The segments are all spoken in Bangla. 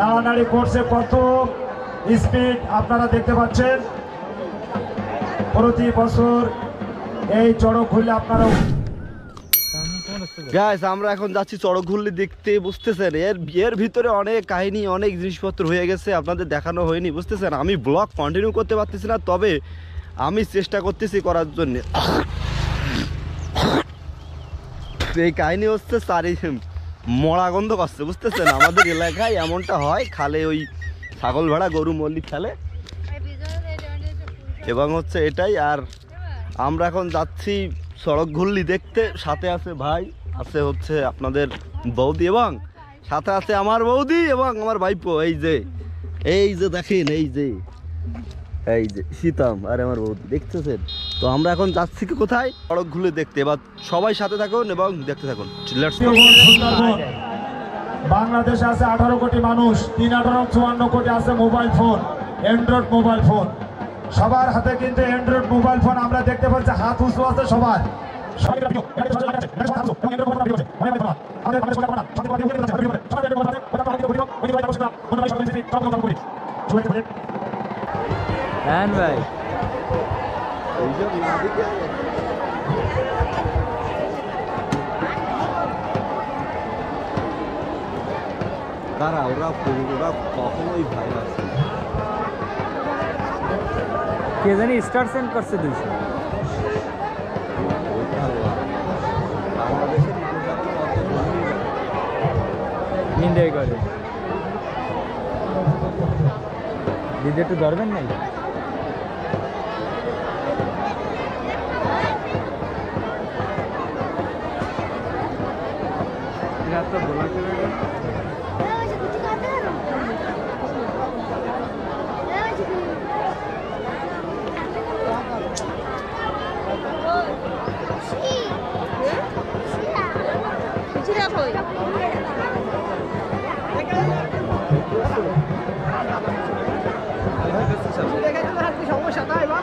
নাড়ানাড়ি করছে কত স্পিড আপনারা দেখতে পাচ্ছেন। প্রতি বছর এই চড়ক ঘুরলে আপনারা গাইস আমরা এখন যাচ্ছি চড়ক ঘুরলি দেখতে, বুঝতেছেন এর ভিতরে অনেক কাহিনী অনেক জিনিসপত্র হয়ে গেছে, আপনাদের দেখানো হয়নি, বুঝতেছেন। আমি ব্লগ কন্টিনিউ করতে পারতেছি না, তবে আমি চেষ্টা করতেছি করার জন্য। এই কাহিনী হচ্ছে মরা গন্ধ করছে, বুঝতেছেন। আমাদের এলাকায় এমনটা হয়, খালে ওই ছাগল ভেড়া গরু মল্লি ফেলে এবং হচ্ছে এটাই। আর আমরা এখন যাচ্ছি চড়ক ঘুরলি দেখতে, সাথে আছে ভাই, আছে হচ্ছে আপনাদের বৌদি এবং সাথে আছে আমার বৌদি এবং আমার ভাইপো। এই যে দেখেন, এই যে সীতাম আর আমার বৌদি দেখতেছেন। তো আমরা এখন যাচ্ছি কোথায়? চড়ক ঘুরলি দেখতে। এবার সবাই সাথে থাকুন এবং দেখতে থাকুন। বাংলাদেশে আছে 18 কোটি মানুষ, 3-54 কোটি আছে mobile phone, Android mobile phone. সবার হাতে কিন্তু অ্যান্ড্রয়েড মোবাইল ফোন আমরা দেখতে পাচ্ছি, হাত উঁচু আছে সবার। ভাই কারা ওরা কখনোই ভাই আছে, কে জানি স্টার সেন্ড করছে 200। ইন্ডিয়া করে দিদি একটু ধরবেন নাই? তো বলা সমস্যা তাই বা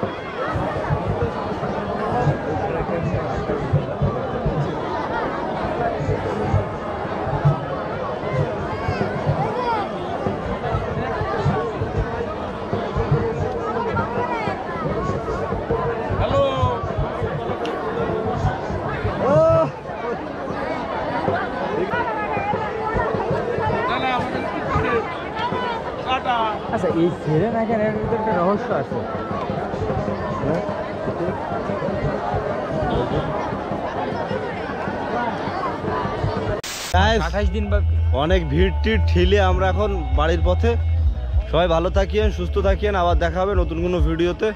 আচ্ছা এই ছেড়ে না কেন, এর ভিতরে একটা রহস্য আছে। অনেক ভিড় টিড় ঠেলে আমরা এখন বাড়ির পথে। সবাই ভালো থাকিয়েন, সুস্থ থাকিয়েন, আবার দেখা হবে নতুন কোনো ভিডিওতে।